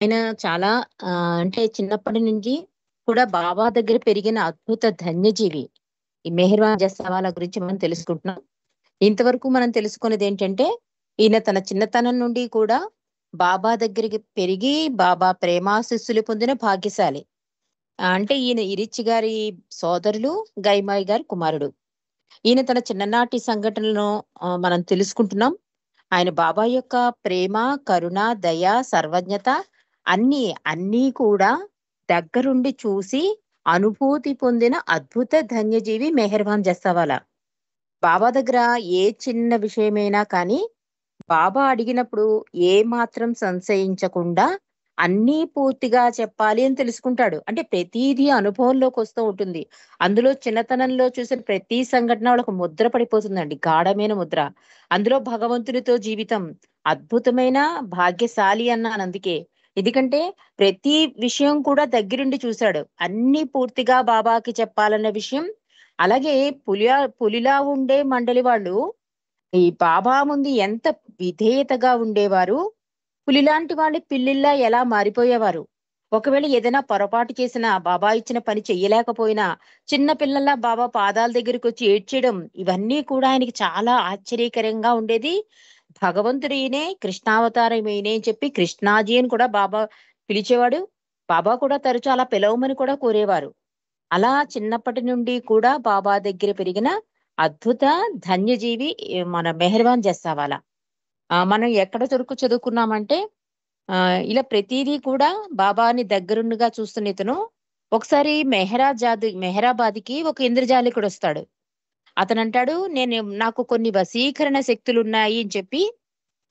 ఆయన చాలా అంటే చిన్నప్పటి నుంచి కూడా బాబా దగ్గర పెరిగిన అద్భుత ధన్యజీవి. ఈ మెహర్‌వాన్ జస్సావాలా గురించి మనం తెలుసుకుంటున్నాం. ఇంతవరకు మనం తెలుసుకున్నదేంటంటే, ఈయన తన చిన్నతనం నుండి కూడా బాబా దగ్గరికి పెరిగి, బాబా ప్రేమాశీస్సులు పొందిన భాగ్యశాలి. అంటే ఈయన ఇరిచ్చి గారి సోదరులు, గైమాయి గారి కుమారుడు. ఈయన తన చిన్ననాటి సంఘటనలను మనం తెలుసుకుంటున్నాం. ఆయన బాబా యొక్క ప్రేమ, కరుణ, దయ, సర్వజ్ఞత అన్నీ, అన్నీ కూడా దగ్గరుండి చూసి అనుభూతి పొందిన అద్భుత ధన్యజీవి మెహర్‌వాన్ జస్సావాలా. బాబా దగ్గర ఏ చిన్న విషయమైనా కానీ, బాబా అడిగినప్పుడు ఏమాత్రం సంశయించకుండా అన్నీ పూర్తిగా చెప్పాలి అని తెలుసుకుంటాడు. అంటే ప్రతీదీ అనుభవంలోకొస్తూ ఉంటుంది. అందులో చిన్నతనంలో చూసిన ప్రతి సంఘటన వాళ్ళకి ముద్ర పడిపోతుందండి. గాఢమైన ముద్ర. అందులో భగవంతునితో జీవితం అద్భుతమైన భాగ్యశాలి అన్నానందుకే. ఎందుకంటే ప్రతి విషయం కూడా దగ్గరుండి చూశాడు. అన్నీ పూర్తిగా బాబాకి చెప్పాలన్న విషయం. అలాగే పులిలా ఉండే మండలి వాళ్ళు ఈ బాబా ముందు ఎంత విధేయతగా ఉండేవారు. పులిలాంటి వాళ్ళు పిల్లిల్లా ఎలా మారిపోయేవారు. ఒకవేళ ఏదైనా పొరపాటు చేసినా, బాబా ఇచ్చిన పని చెయ్యలేకపోయినా, చిన్న పిల్లల్లా బాబా పాదాల దగ్గరికొచ్చి ఏడ్చేయడం, ఇవన్నీ కూడా ఆయనకి చాలా ఆశ్చర్యకరంగా ఉండేది. భగవంతుడు ఈయనే, కృష్ణావతారం ఈయనే అని చెప్పి కృష్ణాజీ అని కూడా బాబా పిలిచేవాడు. బాబా కూడా తరచూ అలా పిలవమని కూడా కోరేవారు. అలా చిన్నప్పటి నుండి కూడా బాబా దగ్గర పెరిగిన అద్భుత ధన్యజీవి మన మెహర్‌వాన్ జస్సావాలా. మనం ఎక్కడ వరకు చదువుకున్నామంటే ఇలా ప్రతీదీ కూడా బాబాని దగ్గరుండిగా చూస్తున్న ఇతను ఒకసారి మెహరాబాద్‌కి ఒక ఇంద్రజాలికుడొస్తాడు. అతనంటాడు, నాకు కొన్ని వశీకరణ శక్తులున్నాయి అని చెప్పి,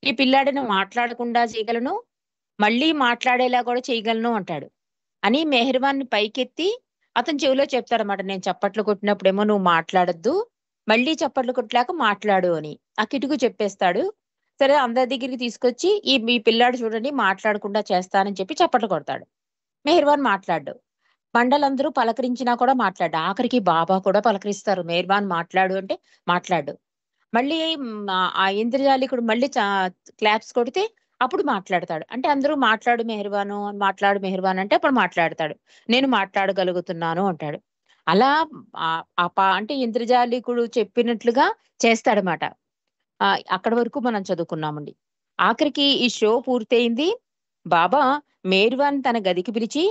ఈ పిల్లాడిని మాట్లాడకుండా చేయగలను, మళ్ళీ మాట్లాడేలా కూడా చేయగలను అంటాడు. అని మెహర్‌వాన్‌ని పైకెత్తి అతని చెవిలో చెప్తాడన్నమాట. నేను చప్పట్లు కొట్టినప్పుడేమో నువ్వు మాట్లాడొద్దు. మళ్ళీ చప్పట్లు కొట్టాక మాట్లాడు అని. ఆ కిటుకు చెప్పేస్తాడు. సరే అందరి దగ్గరికి తీసుకొచ్చి మీ పిల్లాడు చూడండి మాట్లాడకుండా చేస్తానని చెప్పి చప్పట్లు కొడతాడు. మెహర్‌వాన్ మాట్లాడడు. మండలందరూ పలకరించినా కూడా మాట్లాడడు. ఆఖరికి బాబా కూడా పలకరిస్తారు. మెహర్‌వాన్ మాట్లాడు అంటే మాట్లాడడు. మళ్ళీ ఆ ఇంద్రజాలికుడు మళ్ళీ క్లాప్స్ కొడితే అప్పుడు మాట్లాడతాడు. అంటే అందరూ మాట్లాడు మెహర్బాను అంటే అప్పుడు మాట్లాడతాడు. నేను మాట్లాడగలుగుతున్నాను అంటాడు. అలా అంటే ఇంద్రజాలికుడు చెప్పినట్లుగా చేస్తాడన్నమాట. అక్కడి వరకు మనం చదువుకున్నామండి. ఆఖరికి ఈ షో పూర్తయింది. బాబా మేర్వాన్ తన గదికి పిలిచి,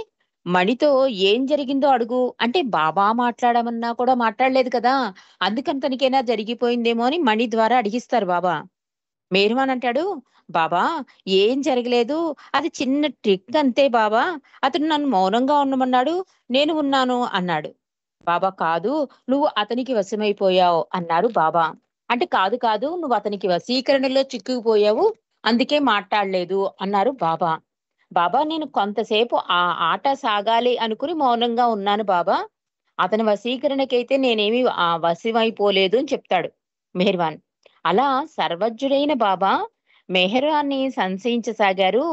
మణితో ఏం జరిగిందో అడుగు అంటే బాబా మాట్లాడమన్నా కూడా మాట్లాడలేదు కదా! అందుకని తనకేనా జరిగిపోయిందేమో అని మణి ద్వారా అడిగిస్తారు బాబా. మేర్వాన్ అంటాడు, "బాబా ఏం జరగలేదు. అది చిన్న ట్రిక్ అంతే బాబా. అతను నన్ను మౌనంగా ఉండమన్నాడు. నేను ఉన్నాను" అన్నాడు. బాబా కాదు, నువ్వు అతనికి వశమైపోయావు అన్నారు బాబా. అంటే కాదు కాదు నువ్వు అతనికి వశీకరణలో చిక్కుకుపోయావు. అందుకే మాట్లాడలేదు అన్నారు బాబా. బాబా నేను కొంతసేపు ఆ ఆట సాగాలి అనుకుని మౌనంగా ఉన్నాను బాబా. అతని వశీకరణకైతే నేనేమి వశమైపోలేదు అని చెప్తాడు మెహర్వాన్. అలా సర్వజ్ఞుడైన బాబా మెహరాన్ని సంశయించసాగారు.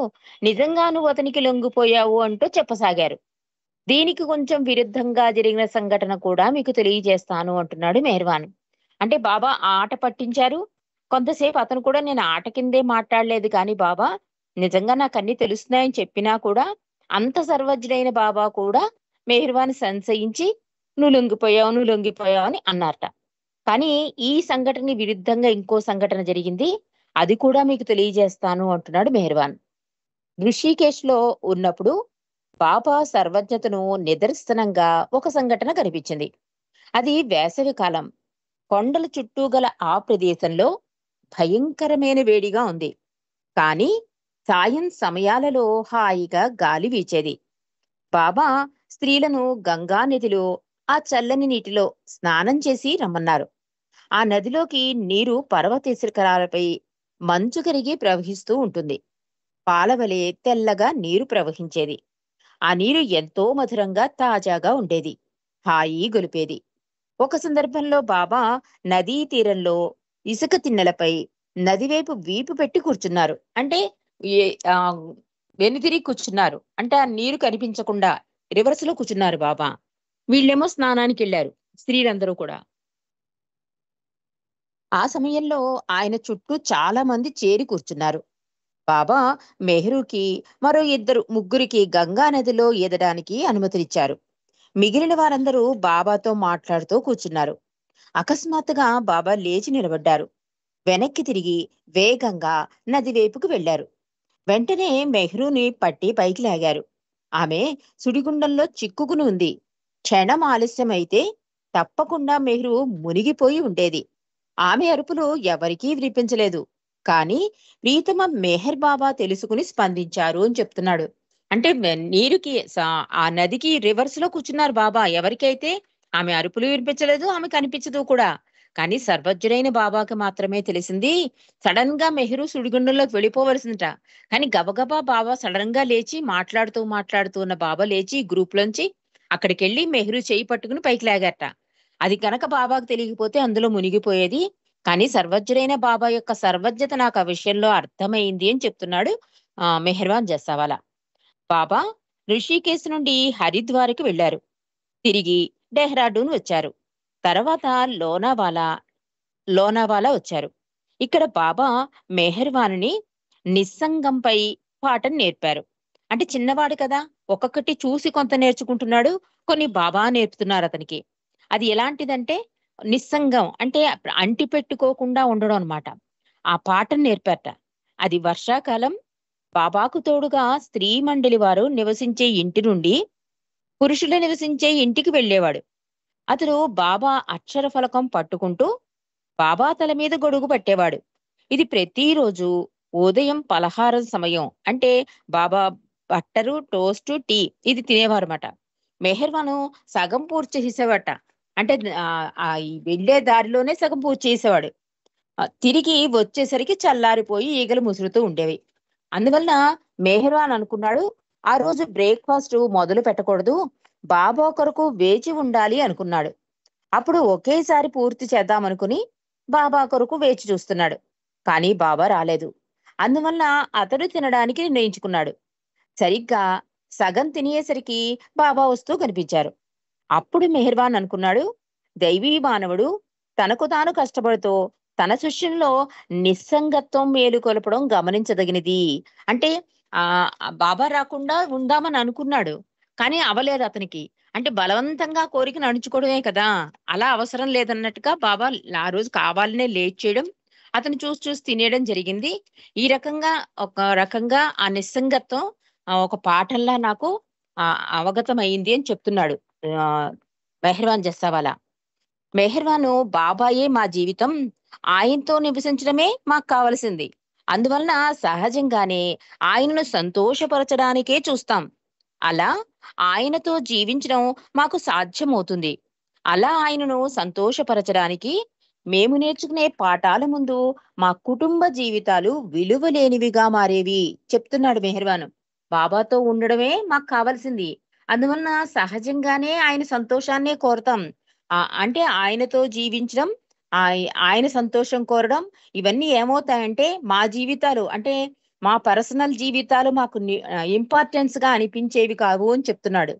నిజంగా నువ్వు అతనికి లొంగిపోయావు అంటూ చెప్పసాగారు. దీనికి కొంచెం విరుద్ధంగా జరిగిన సంఘటన కూడా మీకు తెలియజేస్తాను అంటున్నాడు మెహర్వాన్. అంటే బాబా ఆ ఆట పట్టించారు. కొంతసేపు అతను కూడా నేను ఆట కిందే మాట్లాడలేదు కానీ బాబా, నిజంగా నాకన్నీ తెలుస్తున్నాయని చెప్పినా కూడా, అంత సర్వజ్ఞుడైన బాబా కూడా మెహర్వాన్ని సంశయించి, నువ్వు లొంగిపోయావు" అని అన్నారట. కానీ ఈ సంఘటనకి విరుద్ధంగా ఇంకో సంఘటన జరిగింది. అది కూడా మీకు తెలియజేస్తాను అంటున్నాడు మెహర్వాన్. ఋషికేశ్‌లో ఉన్నప్పుడు బాబా సర్వజ్ఞతను నిదర్శనంగా ఒక సంఘటన కనిపించింది. అది వేసవి కాలం. కొండల చుట్టూ గల ఆ ప్రదేశంలో భయంకరమైన వేడిగా ఉంది. కానీ సాయం సమయాలలో హాయిగా గాలి వీచేది. బాబా స్త్రీలను గంగా నదిలో ఆ చల్లని నీటిలో స్నానం చేసి రమ్మన్నారు. ఆ నదిలోకి నీరు పర్వత శిఖరాలపై మంచు కరిగి ప్రవహిస్తూ ఉంటుంది. పాలవలే తెల్లగా నీరు ప్రవహించేది. ఆ నీరు ఎంతో మధురంగా తాజాగా ఉండేది. హాయి గొలిపేది. ఒక సందర్భంలో బాబా నదీ తీరంలో ఇసుక తిన్నెలపై నదివైపు వీపు పెట్టి కూర్చున్నారు. అంటే ఏ ఆ వెనుతిరిగి కూర్చున్నారు. అంటే ఆ నీరు కనిపించకుండా రివర్స్ లో కూర్చున్నారు బాబా. వీళ్ళేమో స్నానానికి వెళ్ళారు. స్త్రీలందరూ కూడా. ఆ సమయంలో ఆయన చుట్టూ చాలా మంది చేరి కూర్చున్నారు. బాబా మెహ్రూకి మరో ముగ్గురికి గంగా నదిలో ఈదడానికి అనుమతినిచ్చారు. మిగిలిన వారందరూ బాబాతో మాట్లాడుతూ కూర్చున్నారు. అకస్మాత్తుగా బాబా లేచి నిలబడ్డారు. వెనక్కి తిరిగి వేగంగా నది వైపుకు వెళ్లారు. వెంటనే మెహ్రూని పట్టి పైకి లాగారు. ఆమె సుడిగుండంలో చిక్కుకుని ఉంది. క్షణం ఆలస్యమైతే తప్పకుండా మెహ్రూ మునిగిపోయి ఉండేది. ఆమె అరుపులు ఎవరికీ వినిపించలేదు. కానీ ప్రీతమ మెహర్ బాబా తెలుసుకుని స్పందించారు అని చెప్తున్నాడు. అంటే నీరుకి ఆ నదికి రివర్స్ లో కూర్చున్నారు బాబా. ఎవరికైతే ఆమె అరుపులు వినిపించలేదు, ఆమె కనిపించదు కూడా. కానీ సర్వజ్ఞుడైన బాబాకి మాత్రమే తెలిసింది సడన్ గా మెహరు సుడిగుండంలోకి వెళ్ళిపోవలసిందట. కానీ గబగబా బాబా సడన్ గా లేచి మాట్లాడుతూ మాట్లాడుతూ ఉన్న బాబా లేచి గ్రూప్ లోంచి అక్కడికి వెళ్ళి మెహరు చేయి పట్టుకుని పైకి లాగారట. అది కనుక బాబాకు తెలియకపోతే అందులో మునిగిపోయేది. కానీ సర్వజ్ఞుడైన బాబా యొక్క సర్వజ్ఞత నాకు ఆ విషయంలో అర్థమైంది అని చెప్తున్నాడు మెహర్వాన్ జస్సావాలా. బాబా ఋషికేశ్ నుండి హరిద్వార్కి వెళ్లారు. తిరిగి డెహ్రాడూన్ వచ్చారు. తర్వాత లోనావాలా లోనావాలా వచ్చారు. ఇక్కడ బాబా మెహర్వాన్ని నిస్సంగంపై పాఠం నేర్పారు. అంటే చిన్నవాడు కదా, ఒక్కొక్కటి చూసి కొంత నేర్చుకుంటున్నాడు. కొన్ని బాబా నేర్పుతున్నారు అతనికి. అది ఎలాంటిదంటే నిస్సంగం అంటే అంటి పెట్టుకోకుండా ఉండడం అన్నమాట. ఆ పాఠం నేర్పారట. అది వర్షాకాలం. బాబాకు తోడుగా స్త్రీ మండలి వారు నివసించే ఇంటి నుండి పురుషులు నివసించే ఇంటికి వెళ్ళేవాడు. అతడు బాబా అక్షర ఫలకం పట్టుకుంటూ బాబా తల మీద గొడుగు పట్టేవాడు. ఇది ప్రతిరోజు ఉదయం పలహారం సమయం. అంటే బాబా బట్టరు, టోస్టు, టీ ఇది తినేవారన్నమాట. మెహర్వాను సగం పూర్తి చేసేవాట. అంటే ఈ వెళ్ళే దారిలోనే సగం పూర్తి చేసేవాడు. తిరిగి వచ్చేసరికి చల్లారిపోయి ఈగలు ముసురుతూ ఉండేవి. అందువల్ల మెహర్వాన్ అనుకున్నాడు, ఆ రోజు బ్రేక్‌ఫాస్ట్ మొదలు పెట్టకూడదు. బాబా కొరకు వేచి ఉండాలి అనుకున్నాడు. అప్పుడు ఒకేసారి పూర్తి చేద్దామనుకుని బాబా కొరకు వేచి చూస్తున్నాడు. కానీ బాబా రాలేదు. అందువల్ల అతడు తినడానికి నిర్ణయించుకున్నాడు. సరిగ్గా సగం తినేసరికి బాబా వస్తూ కనిపించారు. అప్పుడు మెహర్వాన్ అనుకున్నాడు, దైవీ మానవుడు తనకు తాను కష్టపడుతూ తన శిష్యుల్లో నిస్సంగత్వం మేలుకొలపడం గమనించదగినది. అంటే ఆ బాబా రాకుండా ఉందామని అనుకున్నాడు. కానీ అవలేదు అతనికి. అంటే బలవంతంగా కోరికను అణుచుకోవడమే కదా! అలా అవసరం లేదన్నట్టుగా బాబా ఆ రోజు కావాలనే లేట్ చేయడం, అతను చూసి చూసి తినేయడం జరిగింది. ఈ రకంగా ఒక రకంగా ఆ నిస్సంగత్వం ఒక పాఠంలా నాకు అవగతమైంది అని చెప్తున్నాడు. ఆహ్, మెహర్వాన్ జస్సావాలా. మెహర్వాను బాబాయే మా జీవితం. ఆయనతో నివసించడమే మాకు కావలసింది. అందువలన సహజంగానే ఆయనను సంతోషపరచడానికే చూస్తాం. అలా ఆయనతో జీవించడం మాకు సాధ్యమవుతుంది. అలా ఆయనను సంతోషపరచడానికి మేము నేర్చుకునే పాఠాల ముందు మా కుటుంబ జీవితాలు విలువలేనివిగా మారేవి చెప్తున్నాడు మెహర్వాను. బాబాతో ఉండడమే మాకు కావాల్సింది. అందువలన సహజంగానే ఆయన సంతోషాన్నే కోరతాం. అంటే ఆయనతో జీవించడం, ఆయన సంతోషం కోరడం ఇవన్నీ ఏమవుతాయంటే మా జీవితాలు అంటే మా పర్సనల్ జీవితాలు మాకు ఇంపార్టెన్స్‌గా అనిపించేవి కావు అని చెప్తున్నాడు.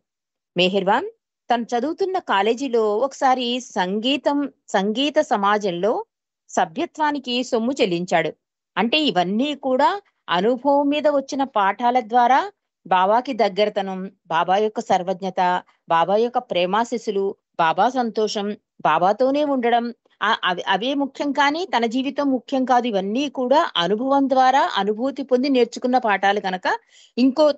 మెహర్వాన్ తను చదువుతున్న కాలేజీలో ఒకసారి సంగీత సమాజంలో సభ్యత్వానికి సొమ్ము చెల్లించాడు. అంటే ఇవన్నీ కూడా అనుభవం మీద వచ్చిన పాఠాల ద్వారా బాబాకి దగ్గరతనం, బాబా యొక్క సర్వజ్ఞత, బాబా యొక్క ప్రేమాశిస్సులు, బాబా సంతోషం, బాబాతోనే ఉండడం అవే ముఖ్యం కానీ తన జీవితం ముఖ్యం కాదు. ఇవన్నీ కూడా అనుభవం ద్వారా అనుభూతి పొంది నేర్చుకున్న పాఠాలు కనుక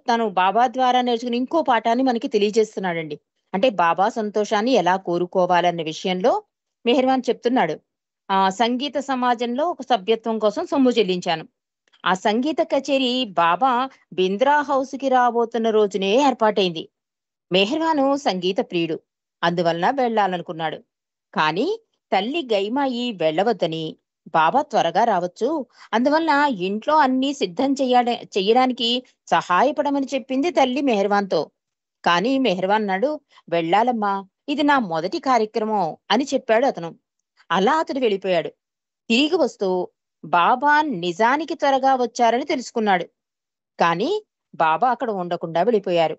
తను బాబా ద్వారా నేర్చుకున్న ఇంకో పాఠాన్ని మనకి తెలియజేస్తున్నాడండి. అంటే బాబా సంతోషాన్ని ఎలా కోరుకోవాలన్న విషయంలో మెహర్వాన్ చెప్తున్నాడు. సంగీత సమాజంలో ఒక సభ్యత్వం కోసం సొమ్ము చెల్లించాను. ఆ సంగీత కచేరీ బాబా బింద్రా హౌస్‌కి రాబోతున్న రోజునే ఏర్పాటైంది. మెహర్వాను సంగీత ప్రియుడు. అందువలన వెళ్ళాలనుకున్నాడు. కానీ తల్లి గైమాయి వెళ్ళవద్దని, బాబా త్వరగా రావచ్చు. అందువలన ఇంట్లో అన్నీ సిద్ధం చెయ్యడానికి సహాయపడమని చెప్పింది తల్లి మెహర్వాన్‌తో. కానీ మెహర్వాన్ అన్నాడు, "వెళ్ళాలమ్మా. ఇది నా మొదటి కార్యక్రమం" అని చెప్పాడు అతను. అలా అతడు వెళ్ళిపోయాడు. తిరిగి వస్తూ బాబా నిజానికి త్వరగా వచ్చారని తెలుసుకున్నాడు. కానీ బాబా అక్కడ ఉండకుండా వెళ్ళిపోయారు.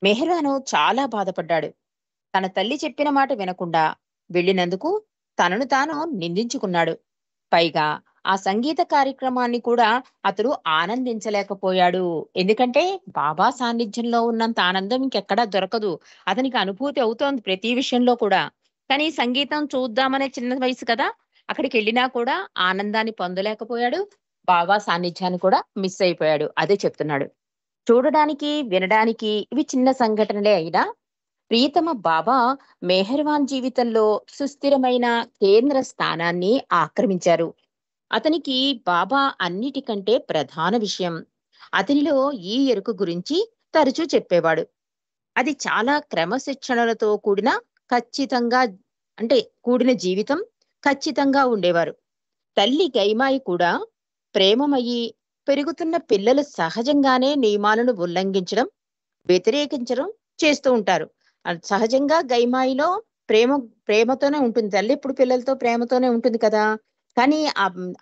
మెహర్వాను చాలా బాధపడ్డాడు. తన తల్లి చెప్పిన మాట వినకుండా వెళ్ళినందుకు తనను తాను నిందించుకున్నాడు. పైగా ఆ సంగీత కార్యక్రమాన్ని కూడా అతడు ఆనందించలేకపోయాడు. ఎందుకంటే బాబా సాన్నిధ్యంలో ఉన్నంత ఆనందం ఇంకెక్కడా దొరకదు. అతనికి అనుభూతి అవుతోంది ప్రతి విషయంలో కూడా. కానీ సంగీతం చూద్దామనే చిన్న వయసు కదా! అక్కడికెళ్ళినా కూడా ఆనందాన్ని పొందలేకపోయాడు. బాబా సాన్నిధ్యాన్ని కూడా మిస్ అయిపోయాడు. అదే చెప్తున్నాడు. చూడడానికి, వినడానికి ఇవి చిన్న సంఘటనలే అయినా ప్రియతమ బాబా మెహర్వాన్ జీవితంలో సుస్థిరమైన కేంద్ర స్థానాన్ని ఆక్రమించారు. అతనికి బాబా అన్నిటికంటే ప్రధాన విషయం. అతనిలో ఈ ఎరుక గురించి తరచూ చెప్పేవాడు. అది చాలా క్రమశిక్షణలతో కూడిన ఖచ్చితంగా అంటే కూడిన జీవితం ఖచ్చితంగా ఉండేవారు. తల్లి గైమాయి కూడా ప్రేమమయి పెరుగుతున్న పిల్లలు సహజంగానే నియమాలను ఉల్లంఘించడం, వ్యతిరేకించడం చేస్తూ ఉంటారు. సహజంగా గైమాయిలో ప్రేమ ప్రేమతోనే ఉంటుంది. తల్లి ఎప్పుడు పిల్లలతో ప్రేమతోనే ఉంటుంది కదా! కానీ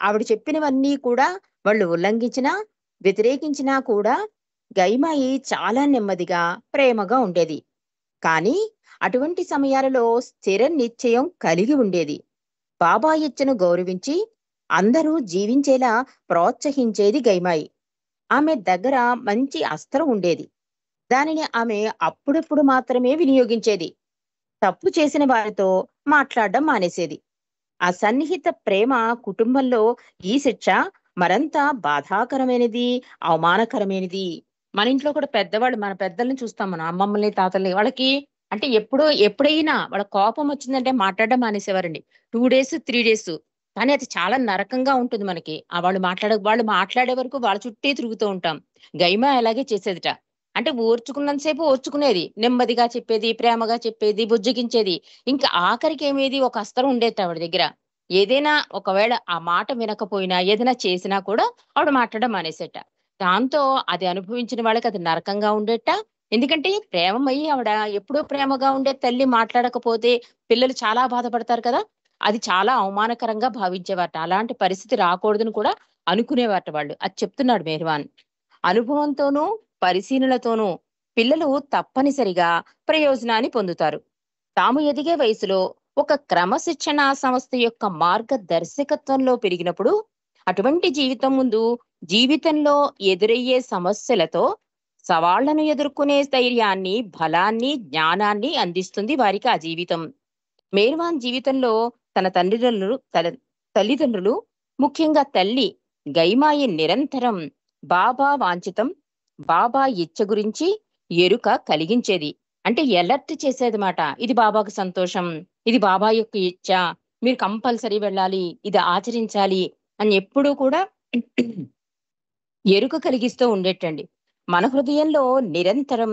ఆవిడ చెప్పినవన్నీ కూడా వాళ్ళు ఉల్లంఘించినా, వ్యతిరేకించినా కూడా గైమాయి చాలా నెమ్మదిగా, ప్రేమగా ఉండేది. కానీ అటువంటి సమయాలలో స్థిర నిశ్చయం కలిగి ఉండేది. బాబా ఇచ్చను గౌరవించి అందరూ జీవించేలా ప్రోత్సహించేది గైమాయి. ఆమె దగ్గర మంచి అస్త్రం ఉండేది. దానిని ఆమె అప్పుడప్పుడు మాత్రమే వినియోగించేది. తప్పు చేసిన వారితో మాట్లాడడం మానేసేది. ఆ సన్నిహిత ప్రేమ కుటుంబంలో ఈ శిక్ష మరంత బాధాకరమైనది, అవమానకరమైనది. మన ఇంట్లో కూడా పెద్దవాళ్ళు మన పెద్దల్ని చూస్తాం మనం అమ్మమ్మల్ని, తాతల్ని. వాళ్ళకి అంటే ఎప్పుడైనా వాళ్ళ కోపం వచ్చిందంటే మాట్లాడడం మానేసేవారండి. 2 డేస్, 3 డేస్. కానీ అది చాలా నరకంగా ఉంటుంది మనకి. వాళ్ళు మాట్లాడే వరకు వాళ్ళ చుట్టే తిరుగుతూ ఉంటాం. గైమా అలాగే చేసేదిట. అంటే ఓర్చుకున్నంత సేపు ఓర్చుకునేది. నెమ్మదిగా చెప్పేది, ప్రేమగా చెప్పేది, బుజ్జగించేది. ఇంకా ఆఖరికి ఏమేది ఒక అస్త్రం ఉండేదట ఆవిడ దగ్గర. ఏదైనా ఒకవేళ ఆ మాట వినకపోయినా, ఏదైనా చేసినా కూడా ఆవిడ మాట్లాడడం మానేసేట. దాంతో అది అనుభవించిన వాళ్ళకి అది నరకంగా ఉండేట. ఎందుకంటే ప్రేమమయి ఆవిడ ఎప్పుడూ ప్రేమగా ఉండే తల్లి మాట్లాడకపోతే పిల్లలు చాలా బాధపడతారు కదా! అది చాలా అవమానకరంగా భావించేవారట. అలాంటి పరిస్థితి రాకూడదని కూడా అనుకునేవారట వాళ్ళు. అది చెప్తున్నాడు మెహర్వాన్. అనుభవంతోనూ, పరిశీలనతోనూ పిల్లలు తప్పనిసరిగా ప్రయోజనాన్ని పొందుతారు. తాము ఎదిగే వయసులో ఒక క్రమశిక్షణా సంస్థ యొక్క మార్గదర్శకత్వంలో పెరిగినప్పుడు అటువంటి జీవితం ముందు జీవితంలో ఎదురయ్యే సమస్యలతో సవాళ్లను ఎదుర్కొనే ధైర్యాన్ని, బలాన్ని, జ్ఞానాన్ని అందిస్తుంది వారికి ఆ జీవితం. మేర్వాన్ జీవితంలో తన తల్లిదండ్రులు ముఖ్యంగా తల్లి గైమాయి నిరంతరం బాబా వాంఛితం, బాబా ఇచ్చ గురించి ఎరుక కలిగించేది. అంటే ఎలర్ట్ చేసేదిమాట. ఇది బాబాకు సంతోషం. ఇది బాబా యొక్క ఇచ్చ. మీరు కంపల్సరీ వెళ్ళాలి. ఇది ఆచరించాలి అని ఎప్పుడూ కూడా ఎరుక కలిగిస్తూ ఉండేటండి. మన హృదయంలో నిరంతరం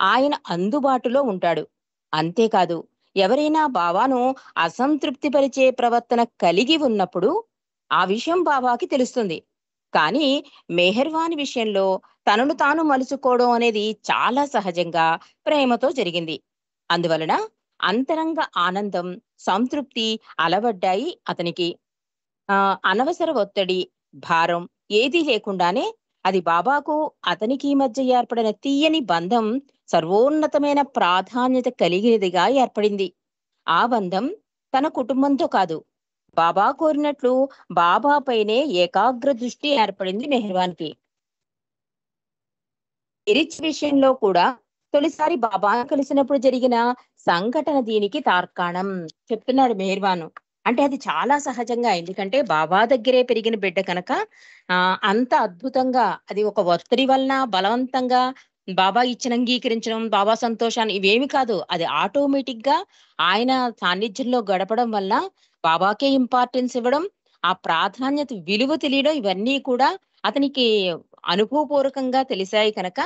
ఆయన అందుబాటులో ఉంటాడు. అంతేకాదు ఎవరైనా బాబాను అసంతృప్తిపరిచే ప్రవర్తన కలిగి ఉన్నప్పుడు ఆ విషయం బాబాకి తెలుస్తుంది. కానీ మెహర్వాని విషయంలో తనను తాను మలుచుకోవడం అనేది చాలా సహజంగా ప్రేమతో జరిగింది. అందువలన అంతరంగ ఆనందం, సంతృప్తి అలవడ్డాయి అతనికి. అనవసర ఒత్తిడి, భారం ఏదీ లేకుండానే అది బాబాకు అతనికి మధ్య ఏర్పడిన తీయని బంధం సర్వోన్నతమైన ప్రాధాన్యత కలిగినదిగా ఏర్పడింది. ఆ బంధం తన కుటుంబంతో కాదు, బాబా కోరినట్లు బాబా పైనే ఏకాగ్ర దృష్టి ఏర్పడింది మెహర్వాన్‌కి. ఇరిచ్ విషయంలో కూడా తొలిసారి బాబాను కలిసినప్పుడు జరిగిన సంఘటన దీనికి తార్కాణం చెప్తున్నాడు మెహర్వాను. అంటే అది చాలా సహజంగా ఎందుకంటే బాబా దగ్గరే పెరిగిన బిడ్డ కనుక అంత అద్భుతంగా అది ఒక ఒత్తిడి వలన బలవంతంగా బాబా ఇచ్చిన అంగీకరించడం, బాబా సంతోషాన్ని ఇవేమి కాదు. అది ఆటోమేటిక్ గా ఆయన సాన్నిధ్యంలో గడపడం వల్ల బాబాకే ఇంపార్టెన్స్ ఇవ్వడం, ఆ ప్రాధాన్యత విలువ తెలియడం ఇవన్నీ కూడా అతనికి అనుభవపూర్వకంగా తెలిసాయి కనుక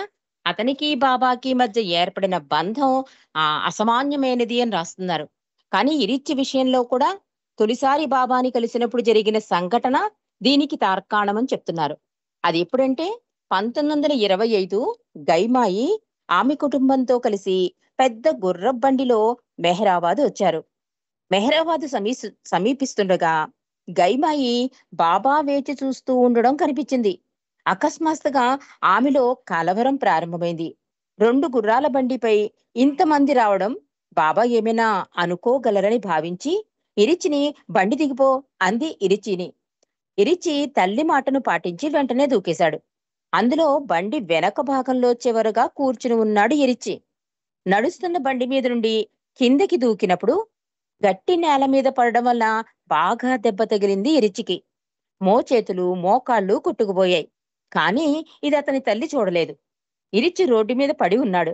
అతనికి బాబాకి మధ్య ఏర్పడిన బంధం అసామాన్యమైనది అని రాస్తున్నారు. కానీ ఇరిచ్చి విషయంలో కూడా తొలిసారి బాబాని కలిసినప్పుడు జరిగిన సంఘటన దీనికి తార్కాణమని చెప్తున్నారు. అది ఎప్పుడంటే 1925 గైమాయి ఆమె కుటుంబంతో కలిసి పెద్ద గుర్రపు బండిలో మెహరాబాద్ వచ్చారు. మెహరాబాద్ సమీపిస్తుండగా గైమాయి బాబా వేచి చూస్తూ ఉండడం కనిపించింది. అకస్మాత్తుగా ఆమెలో కలవరం ప్రారంభమైంది. 2 గుర్రాల బండిపై ఇంతమంది రావడం బాబా ఏమైనా అనుకోగలరని భావించి ఇరిచిని బండి దిగిపో అంది ఇరిచిని. ఇరిచి తల్లి మాటను పాటించి వెంటనే దూకేశాడు. అందులో బండి వెనక భాగంలో చివరగా కూర్చుని ఉన్నాడు ఇరిచి. నడుస్తున్న బండి మీద నుండి కిందకి దూకినప్పుడు గట్టి నేల మీద పడడం వల్ల బాగా దెబ్బ తగిలింది ఇరిచికి. మోచేతులు మోకాళ్ళు కొట్టుకుపోయాయి. కానీ ఇది అతని తల్లి చూడలేదు. ఇరిచి రోడ్డు మీద పడి ఉన్నాడు.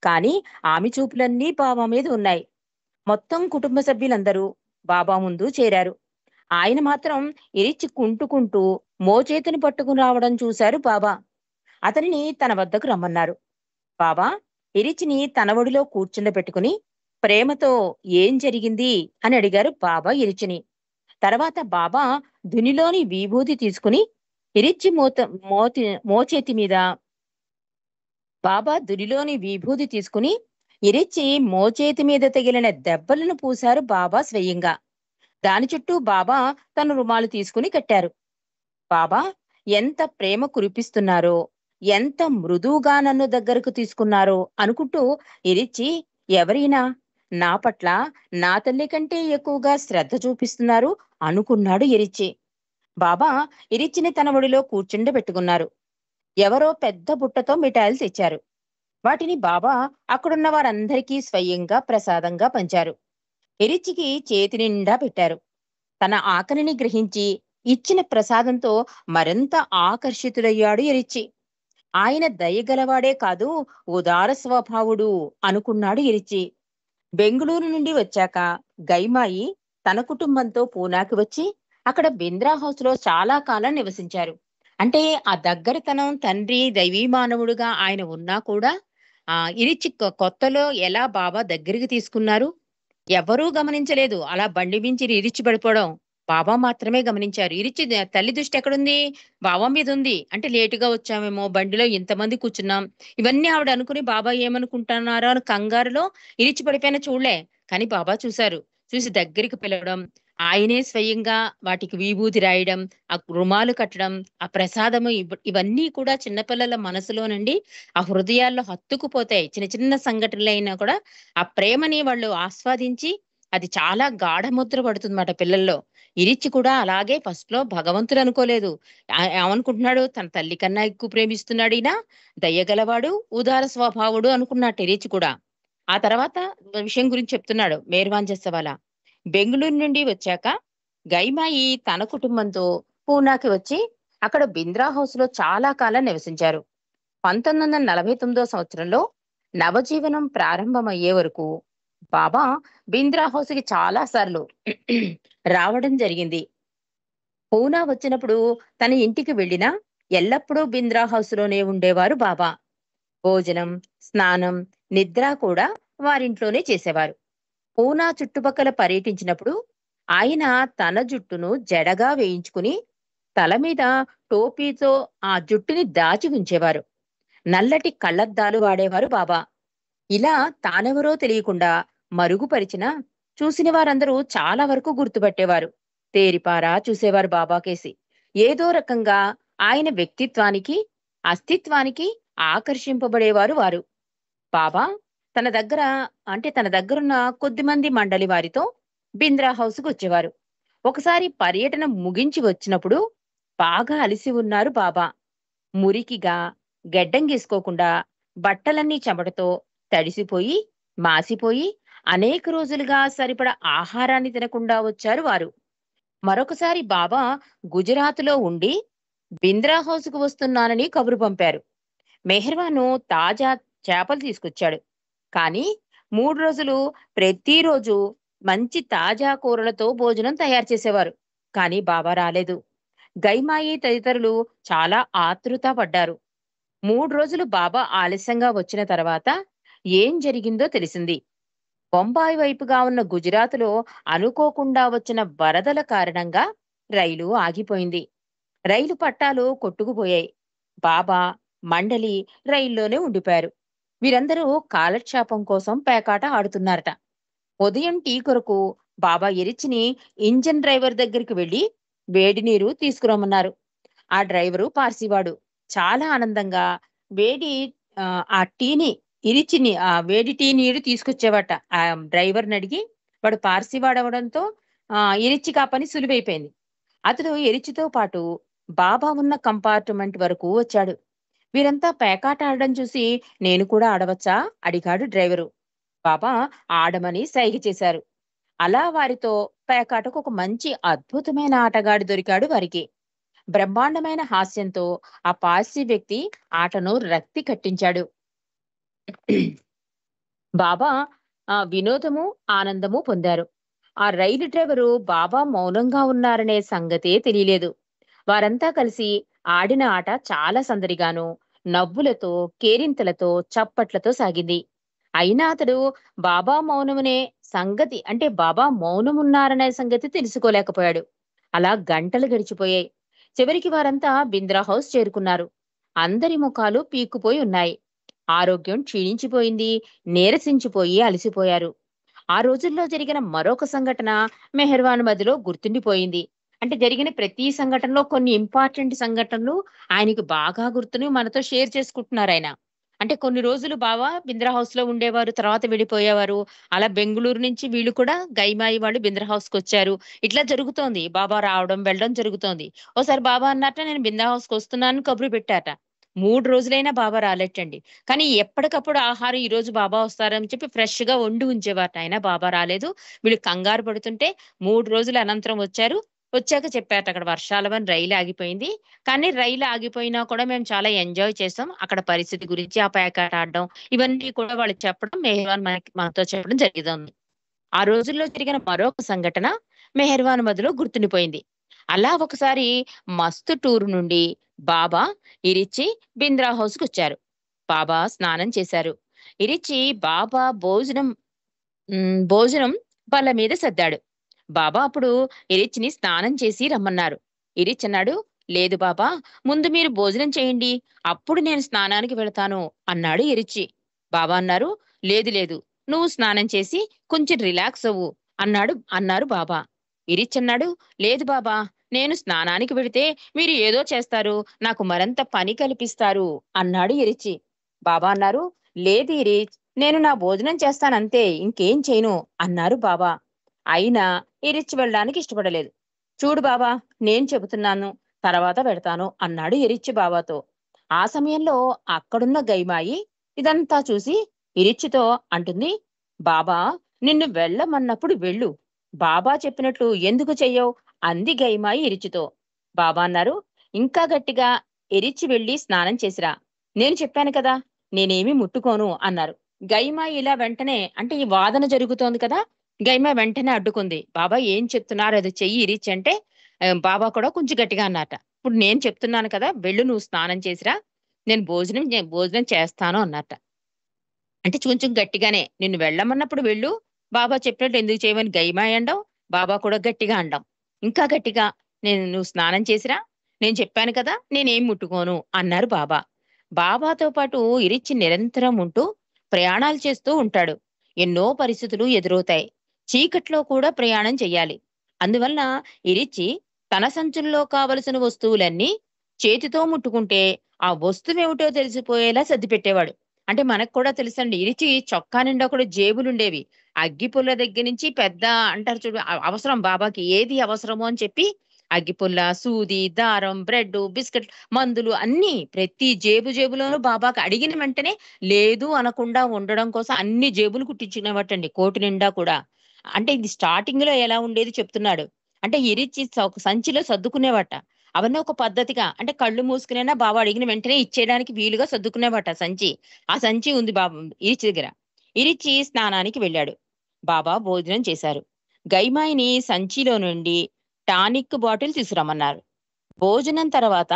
కాని ఆమె చూపులన్నీ బాబా మీద ఉన్నాయి. మొత్తం కుటుంబ సభ్యులందరూ బాబా ముందు చేరారు. ఆయన మాత్రం ఇరిచి కుంటుకుంటూ మోచేతిని పట్టుకుని రావడం చూశారు బాబా. అతనిని తన వద్దకు రమ్మన్నారు. బాబా ఇరిచిని తన ఒడిలో కూర్చుండబెట్టుకుని ప్రేమతో ఏం జరిగింది అని అడిగారు బాబా ఇరిచిని. తర్వాత బాబా దునిలోని విభూది తీసుకుని ఇరిచి మోచేతి మీద బాబా దునిలోని విభూది తీసుకుని ఇరిచి మోచేతి మీద తగిలిన దెబ్బలను పూశారు బాబా స్వయంగా. దాని చుట్టూ బాబా తన రుమాలు తీసుకుని కట్టారు. బాబా ఎంత ప్రేమ కురిపిస్తున్నారో, ఎంత మృదువుగా నన్ను దగ్గరకు తీసుకున్నారో అనుకుంటూ ఇరిచి, ఎవరైనా నా పట్ల నా తల్లి కంటే ఎక్కువగా శ్రద్ధ చూపిస్తున్నారు అనుకున్నాడు ఇరిచి. బాబా ఇరిచిని తన ఒడిలో కూర్చుండబెట్టుకున్నారు. ఎవరో పెద్ద బుట్టతో మిఠాయిలు తెచ్చారు. వాటిని బాబా అక్కడున్న వారందరికీ స్వయంగా ప్రసాదంగా పంచారు. ఇరిచికి చేతి నిండా పెట్టారు. తన ఆకలిని గ్రహించి ఇచ్చిన ప్రసాదంతో మరింత ఆకర్షితుడయ్యాడు ఇరిచి. ఆయన దయగలవాడే కాదు, ఉదార స్వభావుడు అనుకున్నాడు ఇరిచి. బెంగుళూరు నుండి వచ్చాక గైమాయి తన కుటుంబంతో పూనాకి వచ్చి అక్కడ బింద్రా హౌస్ లో చాలా కాలం నివసించారు. అంటే ఆ దగ్గరతనం, తండ్రి దైవీ మానవుడుగా ఆయన ఉన్నా కూడా ఇరిచి కొత్తలో ఎలా బాబా దగ్గరికి తీసుకున్నారు ఎవరూ గమనించలేదు. అలా బండి మించి ఇరిచి పడిపోవడం బాబా మాత్రమే గమనించారు. ఇరిచి తల్లి దృష్టి ఎక్కడుంది? బాబా మీద ఉంది. అంటే లేటుగా వచ్చామేమో, బండిలో ఇంతమంది కూర్చున్నాం, ఇవన్నీ ఆవిడ అనుకుని బాబా ఏమనుకుంటున్నారో అని కంగారులో ఇరిచి పడిపోయిన చూడలే. కానీ బాబా చూశారు. చూసి దగ్గరికి పిలవడం, ఆయనే స్వయంగా వాటికి విభూతి రాయడం, ఆ రుమాలు కట్టడం, ఆ ప్రసాదము ఇవన్నీ కూడా చిన్నపిల్లల మనసులోనండి ఆ హృదయాల్లో హత్తుకుపోతాయి. చిన్న చిన్న సంఘటనలైనా కూడా ఆ ప్రేమని వాళ్ళు ఆస్వాదించి అది చాలా గాఢముద్ర పడుతుందన్నమాట పిల్లల్లో. ఇరిచి కూడా అలాగే ఫస్ట్ లో భగవంతుడు అనుకోలేదు. ఏమనుకుంటున్నాడు, తన తల్లి కన్నా ఎక్కువ ప్రేమిస్తున్నాడు ఈయన, దయ్యగలవాడు, ఉదార స్వభావుడు అనుకున్నట్టు ఇరిచి కూడా. ఆ తర్వాత విషయం గురించి చెప్తున్నాడు మేర్వాంజస్సవాల. బెంగుళూరు నుండి వచ్చాక గైమాయి తన కుటుంబంతో పూనాకి వచ్చి అక్కడ బింద్రా హౌస్ లో చాలా కాలం నివసించారు. 1949 సంవత్సరంలో నవజీవనం ప్రారంభమయ్యే వరకు బాబా బింద్రా హౌస్ కి చాలా సార్లు రావడం జరిగింది. పూనా వచ్చినప్పుడు తన ఇంటికి వెళ్ళినా ఎల్లప్పుడూ బింద్రా హౌస్ లోనే ఉండేవారు బాబా. భోజనం, స్నానం, నిద్ర కూడా వారింట్లోనే చేసేవారు. పూనా చుట్టుపక్కల పర్యటించినప్పుడు ఆయన తన జుట్టును జడగా వేయించుకుని తల మీద టోపీతో ఆ జుట్టుని దాచి ఉంచేవారు. నల్లటి కళ్లద్దాలు వాడేవారు బాబా. ఇలా తానెవరో తెలియకుండా మరుగుపరిచినా చూసిన వారందరూ చాలా వరకు గుర్తుపట్టేవారు. తేరిపారా చూసేవారు బాబా కేసి. ఏదో రకంగా ఆయన వ్యక్తిత్వానికి, అస్తిత్వానికి ఆకర్షింపబడేవారు వారు. బాబా తన దగ్గర తన దగ్గరున్న కొద్దిమంది మండలి వారితో బింద్రా హౌస్కు వచ్చేవారు. ఒకసారి పర్యటన ముగించి వచ్చినప్పుడు బాగా అలసి ఉన్నారు బాబా. మురికిగా, గెడ్డం గీసుకోకుండా, బట్టలన్నీ చెమటతో తడిసిపోయి మాసిపోయి అనేక రోజులుగా సరిపడ ఆహారాన్ని తినకుండా వచ్చారు వారు. మరొకసారి బాబా గుజరాత్లో ఉండి బింద్రా హౌస్కు వస్తున్నానని కబురు పంపారు. మెహర్వాను తాజా చేపలు తీసుకొచ్చాడు. కానీ 3 రోజులు ప్రతిరోజు మంచి తాజా కూరలతో భోజనం తయారు చేసేవారు. కానీ బాబా రాలేదు. గైమాయి తదితరులు చాలా ఆతృత పడ్డారు. 3 రోజులు బాబా ఆలస్యంగా వచ్చిన తర్వాత ఏం జరిగిందో తెలిసింది. బొంబాయి వైపుగా ఉన్న గుజరాత్లో అనుకోకుండా వచ్చిన వరదల కారణంగా రైలు ఆగిపోయింది. రైలు పట్టాలు కొట్టుకుపోయాయి. బాబా, మండలి రైల్లోనే ఉండిపోయారు. వీరందరూ కాలక్షేపం కోసం పేకాట ఆడుతున్నారట. ఉదయం టీ కొరకు బాబా ఇరిచిని ఇంజన్ డ్రైవర్ దగ్గరికి వెళ్లి వేడి నీరు తీసుకురమ్మన్నారు. ఆ డ్రైవరు పార్సీవాడు. చాలా ఆనందంగా వేడి ఆ టీని ఇరిచిని ఆ వేడి టీ నీరు తీసుకొచ్చేవాట. ఆ డ్రైవర్ని అడిగి వాడు పార్సీవాడవడంతో ఇరిచికి ఆ పని సులువైపోయింది. అతడు ఎరిచితో పాటు బాబా ఉన్న కంపార్ట్మెంట్ వరకు వచ్చాడు. వీరంతా పేకాట ఆడడం చూసి నేను కూడా ఆడవచ్చా అడిగాడు డ్రైవరు. బాబా ఆడమని సైగ చేశారు. అలా వారితో పేకాటకు ఒక మంచి అద్భుతమైన ఆటగాడు దొరికాడు వారికి. బ్రహ్మాండమైన హాస్యంతో ఆ పార్సీ వ్యక్తి ఆటను రక్తి కట్టించాడు. బాబా వినోదము ఆనందము పొందారు. ఆ రైలు డ్రైవరు బాబా మౌనంగా ఉన్నారనే సంగతే తెలియలేదు. వారంతా కలిసి ఆడిన ఆట చాలా సందడిగాను, నవ్వులతో, కేరింతలతో, చప్పట్లతో సాగింది. అయినా అతడు బాబా మౌనమునే సంగతి అంటే బాబా మౌనమున్నారనే సంగతి తెలుసుకోలేకపోయాడు. అలా గంటలు గడిచిపోయాయి. చివరికి వారంతా బింద్రా హౌస్ చేరుకున్నారు. అందరి ముఖాలు పీక్కుపోయి ఉన్నాయి. ఆరోగ్యం క్షీణించిపోయింది. నీరసించిపోయి అలసిపోయారు. ఆ రోజుల్లో జరిగిన మరొక సంఘటన మెహర్వాన్ మదిలో గుర్తుండిపోయింది. అంటే జరిగిన ప్రతి సంఘటనలో కొన్ని ఇంపార్టెంట్ సంఘటనలు ఆయనకి బాగా గుర్తుని మనతో షేర్ చేసుకుంటున్నారాయన. అంటే కొన్ని రోజులు బాబా బింద్రా హౌస్‌లో ఉండేవారు. తర్వాత వెళ్ళిపోయేవారు. అలా బెంగుళూరు నుంచి వీళ్ళు కూడా గైమాయి వాళ్ళు బింద్రా హౌస్‌కొచ్చారు. ఇట్లా జరుగుతోంది. బాబా రావడం, వెళ్ళడం జరుగుతోంది. ఓసారి బాబా అన్నట్ట నేను బింద్రా హౌస్‌కొస్తున్నాను కబురు పెట్టాట. 3 రోజులైనా బాబా రాలేటండి. కానీ ఎప్పటికప్పుడు ఆహారం ఈరోజు బాబా వస్తారని చెప్పి ఫ్రెష్‌గా వండి ఉంచేవారట ఆయన. బాబా రాలేదు. వీళ్ళు కంగారు పడుతుంటే 3 రోజుల అనంతరం వచ్చారు. వచ్చాక చెప్పారట అక్కడ వర్షాల వల్ల రైలు ఆగిపోయింది. కానీ రైలు ఆగిపోయినా కూడా మేము చాలా ఎంజాయ్ చేసాం. అక్కడ పరిస్థితి గురించి ఆ పేకాట ఆడడం ఇవన్నీ కూడా వాళ్ళకి చెప్పడం మెహర్వాన్ మనతో చెప్పడం జరిగింది. ఆ రోజుల్లో జరిగిన మరొక సంఘటన మెహర్వాన్ మదిలో గుర్తుండిపోయింది. అలా ఒకసారి మస్తు టూర్ నుండి బాబా ఇరిచి బింద్రా హౌస్‌కొచ్చారు. బాబా స్నానం చేశారు. ఇరిచి బాబా భోజనం బల్ల మీద సర్దాడు. బాబా అప్పుడు ఇరిచ్చిని స్నానం చేసి రమ్మన్నారు. ఇరిచ్ అన్నాడు, లేదు బాబా, ముందు మీరు భోజనం చేయండి. అప్పుడు నేను స్నానానికి వెళతాను అన్నాడు ఇరిచి. బాబా అన్నారు, లేదు లేదు, నువ్వు స్నానం చేసి కొంచెం రిలాక్స్ అవ్వు అన్నారు బాబా. ఇరిచ్ అన్నాడు, లేదు బాబా, నేను స్నానానికి వెళితే మీరు ఏదో చేస్తారు, నాకు మరంత పని కల్పిస్తారు అన్నాడు ఇరిచి. బాబా అన్నారు, లేదు ఇరిచ్, నేను నా భోజనం చేస్తానంతే, ఇంకేం చేయను అన్నారు బాబా. అయినా ఇరిచ్ వెళ్ళడానికి ఇష్టపడలేదు. చూడు బాబా, నేను చెబుతున్నాను, తర్వాత పెడతాను అన్నాడు ఇరిచ్చి బాబాతో. ఆ సమయంలో అక్కడున్న గైమాయి ఇదంతా చూసి ఇరిచ్చితో అంటుంది, బాబా నిన్ను వెళ్ళమన్నప్పుడు వెళ్ళు, బాబా చెప్పినట్లు ఎందుకు చెయ్యవు అంది గైమాయి ఇరిచితో. బాబా అన్నారు, ఇంకా గట్టిగా, ఎరిచి వెళ్ళి స్నానం చేసిరా, నేను చెప్పాను కదా, నేనేమి ముట్టుకోను అన్నారు. గైమాయి ఇలా వెంటనే అంటే ఈ వాదన జరుగుతోంది కదా, గైమ వెంటనే అడ్డుకుంది. బాబా ఏం చెప్తున్నారు అది చెయ్యి ఇరిచి అంటే బాబా కూడా కొంచెం గట్టిగా అన్నట. ఇప్పుడు నేను చెప్తున్నాను కదా, వెళ్ళు నువ్వు స్నానం చేసిరా, నేను భోజనం చేస్తాను అన్నట. అంటే కొంచెం గట్టిగానే నిన్ను వెళ్ళమన్నప్పుడు వెళ్ళు, బాబా చెప్పినట్టు ఎందుకు చేయమని గైమాయి అనడం, బాబా కూడా గట్టిగా అనడం. ఇంకా గట్టిగా, నువ్వు స్నానం చేసిరా, నేను చెప్పాను కదా, నేనేం ముట్టుకోను అన్నారు బాబా. బాబాతో పాటు ఇరిచ్చి నిరంతరం ఉంటూ ప్రయాణాలు చేస్తూ ఉంటాడు. ఎన్నో పరిస్థితులు ఎదురవుతాయి. చీకట్లో కూడా ప్రయాణం చెయ్యాలి. అందువలన ఇరిచ్చి తన సంచుల్లో కావలసిన వస్తువులన్నీ చేతితో ముట్టుకుంటే ఆ వస్తువేమిటో తెలిసిపోయేలా సర్దిపెట్టేవాడు. అంటే మనకు కూడా తెలుసండి. ఇరిచి చొక్కా నిండా కూడా జేబులుండేవి. అగ్గిపుల్ల దగ్గర నుంచి పెద్ద అంటారు చూడు అవసరం బాబాకి ఏది అవసరమో అని చెప్పి అగ్గిపుల్ల, సూది, దారం, బ్రెడ్డు, బిస్కెట్, మందులు అన్నీ ప్రతి జేబులోనూ బాబాకి అడిగిన వెంటనే లేదు అనకుండా ఉండడం కోసం అన్ని జేబులు కుట్టించినవటండి కోటి నిండా కూడా. అంటే ఇది స్టార్టింగ్‌లో ఎలా ఉండేది చెప్తున్నాడు. అంటే ఇరిచి ఒక సంచిలో సర్దుకునేవాట. అవన్నీ ఒక పద్ధతిగా అంటే కళ్ళు మూసుకునైనా బాబా అడిగిన వెంటనే ఇచ్చేయడానికి వీలుగా సర్దుకునేవాట సంచి. ఆ సంచి ఉంది ఇరిచి దగ్గర. ఇరిచి స్నానానికి వెళ్ళాడు. బాబా భోజనం చేశారు. గైమాయిని సంచిలో నుండి టానిక్ బాటిల్ తీసుకురమ్మన్నారు. భోజనం తర్వాత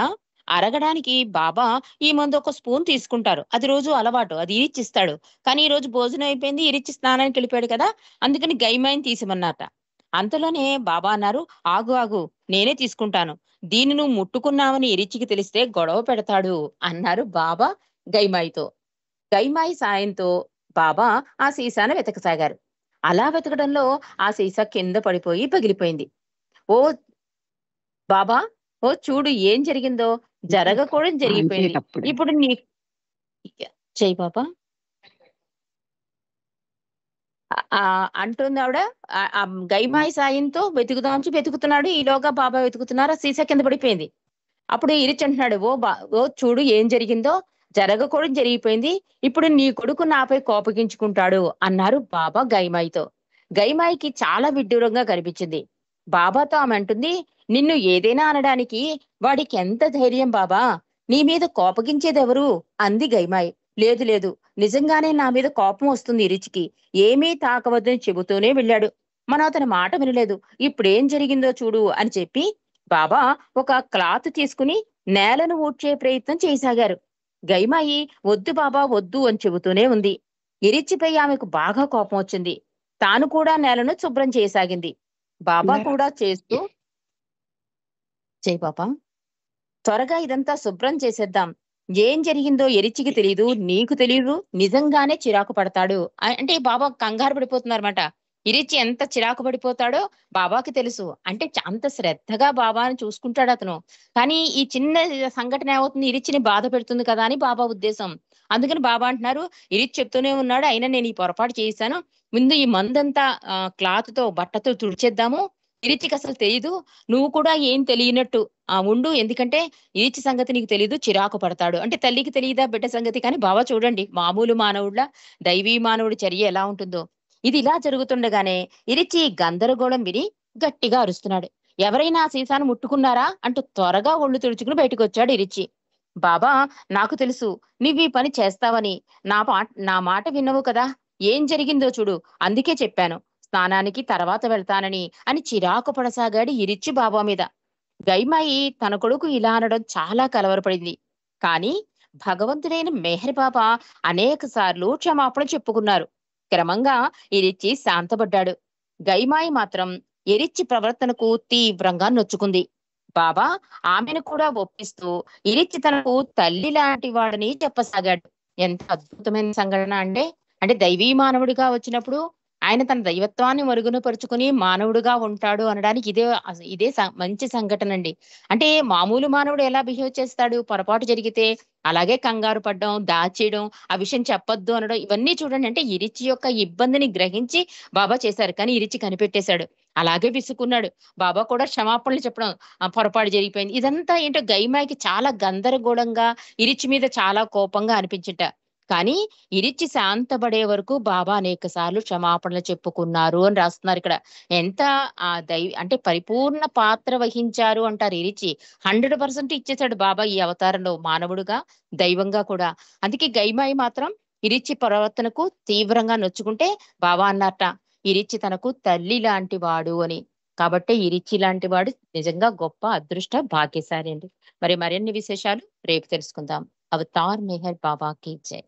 అరగడానికి బాబా ఈ మందు ఒక స్పూన్ తీసుకుంటారు. అది రోజు అలవాటు. అది ఇరిచ్చిస్తాడు. కానీ ఈ రోజు భోజనం అయిపోయింది. ఇరిచ్చి స్నానానికి వెళ్ళిపోయాడు కదా! అందుకని గైమాయిని తీసిమన్నారట. అంతలోనే బాబా అన్నారు, ఆగు ఆగు, నేనే తీసుకుంటాను. దీన్ని నువ్వు ముట్టుకున్నావని ఇరిచ్చికి తెలిస్తే గొడవ పెడతాడు అన్నారు బాబా గైమాయితో. గైమాయి సాయంతో బాబా ఆ సీసాను వెతకసాగారు. అలా వెతకడంలో ఆ సీసా కింద పడిపోయి పగిలిపోయింది. ఓ బాబా, ఓ చూడు ఏం జరిగిందో, జరగకూడదు జరిగిపోయింది. అంచేటప్పుడే ఇప్పుడు నీ చెయ్యి బాబా. అంటుంది ఆవిడ. గైమాయి సాయంతో వెతుకుతున్నాడు. ఈలోగా బాబా వెతుకుతున్నారు. ఆ సీసా కింద పడిపోయింది. అప్పుడు ఇరిచి అంటున్నాడు, ఓ చూడు ఏం జరిగిందో, జరగకూడదు జరిగిపోయింది. ఇప్పుడు నీ కొడుకు నాపై కోపగించుకుంటాడు అన్నారు బాబా గైమాయితో. గైమాయికి చాలా విడ్డూరంగా కనిపించింది. బాబాతో ఆమె అంటుంది, నిన్ను ఏదైనా అనడానికి వాడికి ఎంత ధైర్యం బాబా, నీ మీద కోపగించేదెవరు అంది గైమాయి. లేదు లేదు, నిజంగానే నా మీద కోపం వస్తుంది ఇరిచికి. ఏమీ తాకవద్దని చెబుతూనే వెళ్ళాడు. మనం అతని మాట వినలేదు. ఇప్పుడేం జరిగిందో చూడు అని చెప్పి బాబా ఒక క్లాత్ తీసుకుని నేలను ఊడ్చే ప్రయత్నం చేయసాగారు. గైమాయి వద్దు బాబా వద్దు అని చెబుతూనే ఉంది. ఇరిచ్చిపై ఆమెకు బాగా కోపం వచ్చింది. తాను కూడా నేలను శుభ్రం చేయసాగింది. బాబా కూడా చేస్తూ, చేయి పాపా, త్వరగా ఇదంతా శుభ్రం చేసేద్దాం. ఏం జరిగిందో ఎరిచికి తెలీదు, నీకు తెలీదు. నిజంగానే చిరాకు పడతాడు అంటే బాబా కంగారు పడిపోతున్నారన్నమాట. ఇరిచి ఎంత చిరాకు పడిపోతాడో బాబాకి తెలుసు. అంటే అంత శ్రద్ధగా బాబాని చూసుకుంటాడు అతను. కానీ ఈ చిన్న సంఘటన ఏమవుతుంది, ఇరిచిని బాధ పెడుతుంది కదా అని బాబా ఉద్దేశం. అందుకని బాబా అంటున్నారు, ఇరిచి చెప్తూనే ఉన్నాడు, అయినా నేను ఈ పొరపాటు చేశాను. ముందు ఈ మందంతా క్లాత్ తో బట్టతో తుడిచేద్దాము. ఇరిచికి అసలు తెలీదు, నువ్వు కూడా ఏం తెలియనట్టు ఉండు. ఎందుకంటే ఈచి సంగతి నీకు తెలీదు, చిరాకు పడతాడు. అంటే తల్లికి తెలియదా బిడ్డ సంగతి? కానీ బాబా చూడండి, మామూలు మానవుడిలా దైవీ మానవుడి చర్య ఎలా ఉంటుందో. ఇది ఇలా జరుగుతుండగానే ఇరిచి గందరగోళం విని గట్టిగా అరుస్తున్నాడు. ఎవరైనా ఆ సీసాను ముట్టుకున్నారా అంటూ త్వరగా ఒళ్ళు తుడుచుకుని బయటకు వచ్చాడు ఇరిచి. బాబా, నాకు తెలుసు నువ్వు ఈ పని చేస్తావని. నా మాట విన్నవు కదా, ఏం జరిగిందో చూడు, అందుకే చెప్పాను స్నానానికి తర్వాత వెళ్తానని అని చిరాకు పడసాగాడు ఇరిచి బాబా మీద. గైమాయి తన కొడుకు ఇలా అనడం చాలా కలవరపడింది. కాని భగవంతుడైన మెహర్ బాబా అనేక సార్లు క్షమాపణ చెప్పుకున్నారు. క్రమంగా ఎరిచ్చి శాంతపడ్డాడు. గైమాయి మాత్రం ఎరిచ్చి ప్రవర్తనకు తీవ్రంగా నొచ్చుకుంది. బాబా ఆమెను కూడా ఒప్పిస్తూ ఇరిచ్చి తనకు తల్లి లాంటి వాడని చెప్పసాగాడు. ఎంత అద్భుతమైన సంఘటన అంటే, అంటే దైవీ మానవుడిగా వచ్చినప్పుడు ఆయన తన దైవత్వాన్ని మరుగున పరుచుకుని మానవుడుగా ఉంటాడు అనడానికి ఇదే మంచి సంఘటన అండి. అంటే మామూలు మానవుడు ఎలా బిహేవ్ చేస్తాడు, పొరపాటు జరిగితే అలాగే కంగారు పడ్డం, దాచేయడం, ఆ విషయం చెప్పొద్దు అనడం, ఇవన్నీ చూడండి. అంటే ఇరిచి యొక్క ఇబ్బందిని గ్రహించి బాబా చేశారు. కానీ ఇరిచి కనిపెట్టేశాడు. అలాగే విసుకున్నాడు. బాబా కూడా క్షమాపణలు చెప్పడం, పొరపాటు జరిగిపోయింది. ఇదంతా ఏంటో గైమాయికి చాలా గందరగోళంగా, ఇరిచి మీద చాలా కోపంగా అనిపించుట. కానీ ఇరిచి శాంతపడే వరకు బాబా అనేక సార్లు క్షమాపణలు చెప్పుకున్నారు అని రాస్తున్నారు ఇక్కడ. ఎంత అంటే పరిపూర్ణ పాత్ర వహించారు అంటారు ఇరిచి. 100% ఇచ్చేశాడు బాబా ఈ అవతారంలో, మానవుడుగా దైవంగా కూడా. అందుకే గైమాయి మాత్రం ఇరిచి ప్రవర్తనకు తీవ్రంగా నొచ్చుకుంటే బాబా అన్నట్ట, ఇరిచి తనకు తల్లి లాంటి వాడు అని. కాబట్టి ఇరిచి లాంటి వాడు నిజంగా గొప్ప అదృష్ట భాగ్యశాలి అండి. మరిన్ని విశేషాలు రేపు తెలుసుకుందాం. అవతార్ మెహర్ బాబా కీ జై.